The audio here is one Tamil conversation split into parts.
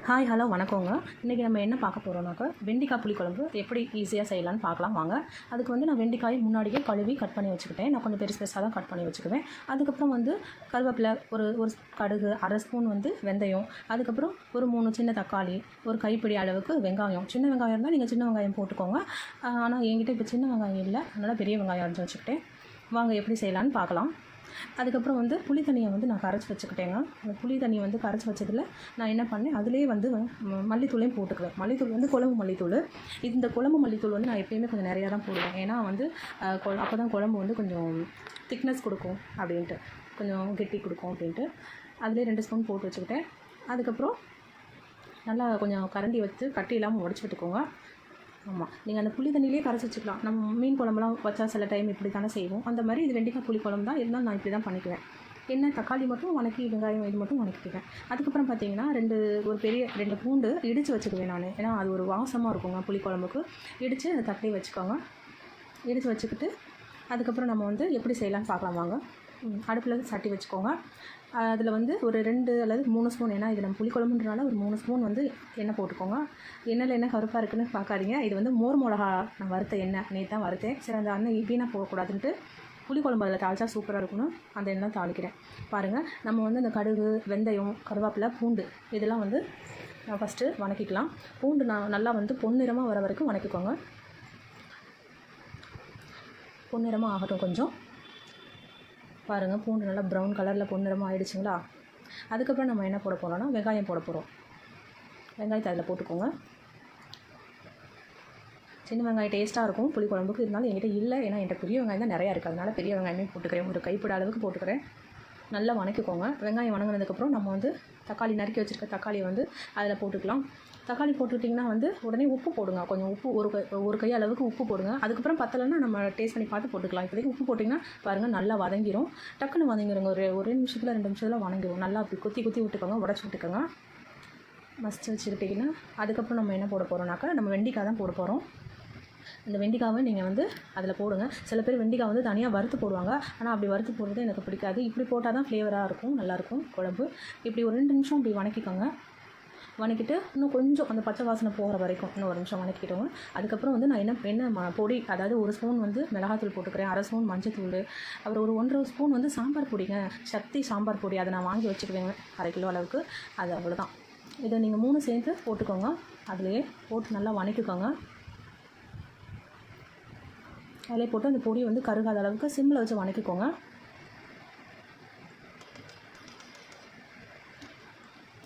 ஹாய் ஹலோ வணக்கங்க. இன்றைக்கி நம்ம என்ன பார்க்க போகிறோம்னாக்கா வெண்டைக்காய் புளிக்குழம்பு எப்படி ஈஸியாக செய்யலான்னு பார்க்கலாம் வாங்க. அதுக்கு வந்து நான் வெண்டைக்காயை முன்னாடியே கழுவி கட் பண்ணி வச்சுக்கிட்டேன். நான் கொஞ்சம் பெருசாக தான் கட் பண்ணி வச்சுக்குவேன். அதுக்கப்புறம் வந்து கருவேப்பிலை, ஒரு ஒரு கடுகு, அரை ஸ்பூன் வந்து வெந்தயம், அதுக்கப்புறம் ஒரு 3 சின்ன தக்காளி, ஒரு கைப்பிடி அளவுக்கு வெங்காயம். சின்ன வெங்காயம் இருந்தால் நீங்கள் சின்ன வெங்காயம் போட்டுக்கோங்க. ஆனால் என்கிட்ட இப்போ சின்ன வெங்காயம் இல்லை, அதனால் பெரிய வெங்காயம் அரைச்சி வச்சுக்கிட்டேன். வாங்க எப்படி செய்யலான்னு பார்க்கலாம். அதுக்கப்புறம் வந்து புளி தண்ணியை வந்து நான் கரைச்சி வச்சுக்கிட்டேங்க. அந்த புளி தண்ணியை வந்து கரைச்சி வச்சதில் நான் என்ன பண்ணேன், அதிலே வந்து மல்லித்தூளையும் போட்டுக்குவேன். மல்லித்தூள் வந்து குழம்பு மல்லித்தூள். இந்த குழம்பு மல்லித்தூள் வந்து நான் எப்பயுமே கொஞ்சம் நிறையா தான் போடுவேன். ஏன்னா வந்து அப்போ தான் குழம்பு வந்து கொஞ்சம் திக்னஸ் கொடுக்கும் அப்படின்ட்டு, கொஞ்சம் கெட்டி கொடுக்கும் அப்படின்ட்டு அதிலே 2 ஸ்பூன் போட்டு வச்சுக்கிட்டேன். அதுக்கப்புறம் நல்லா கொஞ்சம் கரண்டி வச்சு கட்டி இல்லாமல் உடச்சி விட்டுக்கோங்க. ஆமாம், நீங்கள் அந்த புளி தண்ணியிலே கரைச்சி வச்சுக்கலாம். நம்ம மீன் குழம்புலாம் வச்சா சில டைம் இப்படி தானே செய்வோம். அந்த மாதிரி இது வெண்டைக்காய் புளி குழம்பு தான் இருந்தாலும் நான் இப்படி தான் பண்ணிக்குவேன். என்ன தக்காளி மட்டும் வணக்கி, வெங்காயம் இது மட்டும் வணக்கிக்குவேன். அதுக்கப்புறம் பார்த்தீங்கன்னா ஒரு பெரிய 2 பூண்டு இடித்து வச்சுக்குவேன் நான். ஏன்னா அது ஒரு வாசமாக இருக்குங்க புளி குழம்புக்கு. இடித்து அந்த தட்டிலே வச்சுக்கோங்க. இடித்து வச்சுக்கிட்டு அதுக்கப்புறம் நம்ம வந்து எப்படி செய்யலான்னு பார்க்கலாம் வாங்க. அடுப்பில் சட்டி வச்சுக்கோங்க. அதில் வந்து ஒரு 2 அல்லது 3 ஸ்பூன், ஏன்னா இது நம்ம புளிக்குழம்புன்றனால ஒரு 3 ஸ்பூன் வந்து எண்ணெய் போட்டுக்கோங்க. எண்ணெயில் என்ன கருப்பாக இருக்குன்னு பார்க்காதீங்க. இது வந்து மோர் மிளகா நான் வறுத்த எண்ணெய், நேற்று தான் வறுத்தேன். சரி, அந்த எண்ணெய் வீணாக போகக்கூடாதுன்ட்டு புளிக்குழம்பு அதில் தாளித்தா சூப்பராக இருக்கணும், அந்த எண்ணெய் தாளிக்கிறேன். பாருங்கள், நம்ம வந்து இந்த கடுகு, வெந்தயம், கருவேப்பிலை, பூண்டு இதெல்லாம் வந்து நான் ஃபஸ்ட்டு வணக்கிக்கலாம். பூண்டு நான் நல்லா வந்து பொன்னிறமாக வர வரைக்கும் வணக்கிக்கோங்க. பொன்னிறமாக ஆகட்டும் கொஞ்சம். பாருங்கள், பூண்டு நல்லா ப்ரௌன் கலரில் பொன்னிறமாக ஆகிடுச்சிங்களா. அதுக்கப்புறம் நம்ம என்ன போட போகிறோம்னா வெங்காயம் போட போகிறோம். வெங்காயத்தை அதில் போட்டுக்கோங்க. சின்ன வெங்காயம் டேஸ்ட்டாக இருக்கும் புளி குழம்புக்கு. இருந்தாலும் என்கிட்ட இல்லை, ஏன்னா என்கிட்ட பெரிய வெங்காயம் தான் நிறையா இருக்குது. அதனால் பெரிய வெங்காயமே போட்டுக்கிறேன். ஒரு கைப்பிடி அளவுக்கு போட்டுக்கிறேன். நல்லா வணக்கிக்கோங்க. வெங்காயம் வணங்கினதுக்கப்புறம் நம்ம வந்து தக்காளி, நறுக்கி வச்சுருக்க தக்காளியை வந்து அதில் போட்டுக்கலாம். தக்காளி போட்டுக்கிட்டிங்கன்னா வந்து உடனே உப்பு போடுங்க. கொஞ்சம் உப்பு, ஒரு கை அளவுக்கு உப்பு போடுங்க. அதுக்கப்புறம் பத்தலைன்னா நம்ம டேஸ்ட் பண்ணி பார்த்து போட்டுக்கலாம். இப்போதைக்கு உப்பு போட்டிங்கன்னா பாருங்கள் நல்லா வதங்கிடும். டக்குன்னு வதங்கிடுங்க. ஒரு நிமிஷத்தில் 2 நிமிஷத்தில் வதங்கிடும். நல்லா அப்படி குத்தி விட்டுக்கோங்க, உடச்சி விட்டுக்கோங்க. மஸ்ட் வச்சுக்கிட்டிங்கன்னா அதுக்கப்புறம் நம்ம என்ன போட போகிறோம்னாக்கா நம்ம வெண்டைக்காய் தான் போட போகிறோம். இந்த வெண்டைக்காவை நீங்கள் வந்து அதில் போடுங்க. சில பேர் வெண்டைக்காய் வந்து தனியாக வறுத்து போடுவாங்க. ஆனால் அப்படி வறுத்து போடுறது எனக்கு பிடிக்காது. இப்படி போட்டால் தான் ஃப்ளேவராக இருக்கும், நல்லாயிருக்கும் குழம்பு. இப்படி ஒரு 2 நிமிஷம் இப்படி வணக்கிக்கோங்க. வணக்கிட்டு இன்னும் கொஞ்சம் அந்த பச்சை வாசனை போகிற வரைக்கும் இன்னும் 1 நிமிஷம் வணக்கிட்டோங்க. அதுக்கப்புறம் வந்து நான் என்ன பொடி, அதாவது 1 ஸ்பூன் வந்து மிளகாத்தூள் போட்டுக்கிறேன், அரை ஸ்பூன் மஞ்சத்தூள், அப்புறம் ஒரு 1.5 ஸ்பூன் வந்து சாம்பார் பொடிங்க, சக்தி சாம்பார் பொடி. அதை நான் வாங்கி வச்சுக்குவேங்க, 1/2 கிலோ அளவுக்கு. அது அவ்வளோதான். இதை நீங்கள் 3 சேர்த்து போட்டுக்கோங்க. அதிலே போட்டு நல்லா வணக்கிக்கோங்க. அதிலே போட்டு அந்த பொடி வந்து கருகாத அளவுக்கு சிம்மில் வச்சு வணக்கிக்கோங்க.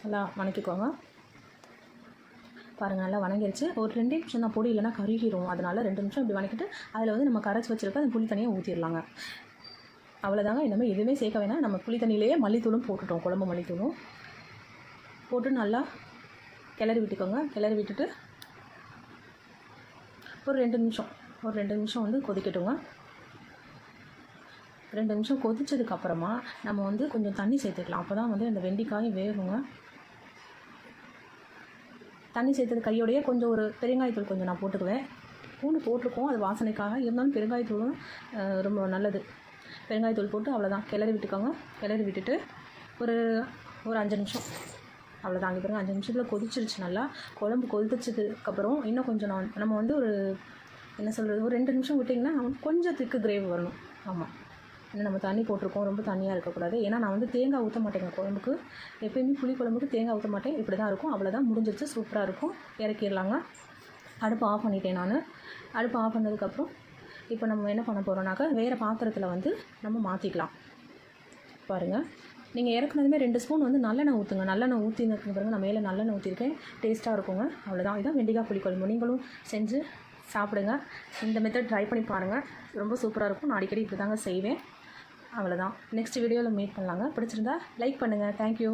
நல்லா வணக்கிக்கோங்க. பாருங்கள், நல்லா வணங்கிருச்சு. ஒரு 2 நிமிஷம் தான், பொடி இல்லைனா கருகிரும். அதனால் 2 நிமிஷம் இப்படி வணக்கிட்டு அதில் வந்து நம்ம கரைச்சி வச்சுருக்க அந்த புளி தண்ணியை ஊற்றிடலாங்க. அவ்வளோதாங்க. இனிமேல் எதுவுமே சேர்க்க வேணாம். நம்ம புளி தண்ணியிலேயே மல்லித்தூளும் போட்டுட்டோம், குழம்பு மல்லித்தூளும் போட்டு நல்லா கிளறி விட்டுக்கோங்க. கிளறி விட்டுட்டு ஒரு 2 நிமிஷம் வந்து கொதிக்கட்டுங்க. 2 நிமிஷம் கொதித்ததுக்கப்புறமா நம்ம வந்து கொஞ்சம் தண்ணி சேர்த்துக்கலாம். அப்போ தான் வந்து அந்த வெண்டைக்காயும் வேகுங்க. தண்ணி சேர்த்தது கையோடையே கொஞ்சம் ஒரு பெருங்காயத்தூள் கொஞ்சம் நான் போட்டுக்குவேன். பூண்டு போட்டிருக்கோம், அது வாசனைக்காக. இருந்தாலும் பெருங்காயத்தூளும் ரொம்ப நல்லது. பெருங்காயத்தூள் போட்டு அவ்வளோதான் கிளறி விட்டுக்கோங்க. கிளறி விட்டுட்டு ஒரு 5 நிமிஷம், அவ்வளோதான். அங்கே பாருங்க, 5 நிமிஷத்தில் கொதிச்சிருச்சு நல்லா. குழம்பு கொதிச்சதுக்கப்புறம் இன்னும் கொஞ்சம் நம்ம வந்து ஒரு ஒரு 2 நிமிஷம் விட்டிங்கன்னா கொஞ்சம் திக்கு கிரேவி வரணும். ஆமாம், ஏன்னா நம்ம தண்ணி போட்டிருக்கோம், ரொம்ப தண்ணியாக இருக்கக்கூடாது. ஏன்னா நான் வந்து தேங்காய் ஊற்ற மாட்டேங்க குழம்புக்கு. எப்போயுமே புளி குழம்புக்கு தேங்காய் ஊற்ற மாட்டேன். இப்படி தான் இருக்கும். அவ்வளோதான், முடிஞ்சிருச்சு. சூப்பராக இருக்கும். இறக்கிடலாங்க. அடுப்பு ஆஃப் பண்ணிட்டேன் நான். அடுப்பு ஆஃப் பண்ணதுக்கப்புறம் இப்போ நம்ம என்ன பண்ண போகிறோம்னாக்கா வேறு பாத்திரத்தில் வந்து நம்ம மாற்றிக்கலாம். பாருங்கள், நீங்கள் இறக்குனதுமே 2 ஸ்பூன் வந்து நல்லெண்ணெய் ஊற்றுங்க. நல்லெண்ணெய் ஊற்றினதுக்கு பாருங்கள், நான் மேலே நல்லெண்ணெய் ஊற்றிருக்கேன். டேஸ்ட்டாக இருக்குங்க. அவ்வளோதான். இதான் வெண்டைக்காய் புளி குழம்பு. நீங்களும் செஞ்சு சாப்பிடுங்க. இந்த மெத்தட் ட்ரை பண்ணி பாருங்கள், ரொம்ப சூப்பராக இருக்கும். நான் அடிக்கடி இப்படி தாங்க செய்வேன். அவ்வளோதான். நெக்ஸ்ட் வீடியோவில் மீட் பண்ணலாங்க. பிடிச்சிருந்தா லைக் பண்ணுங்கள். தேங்க்யூ.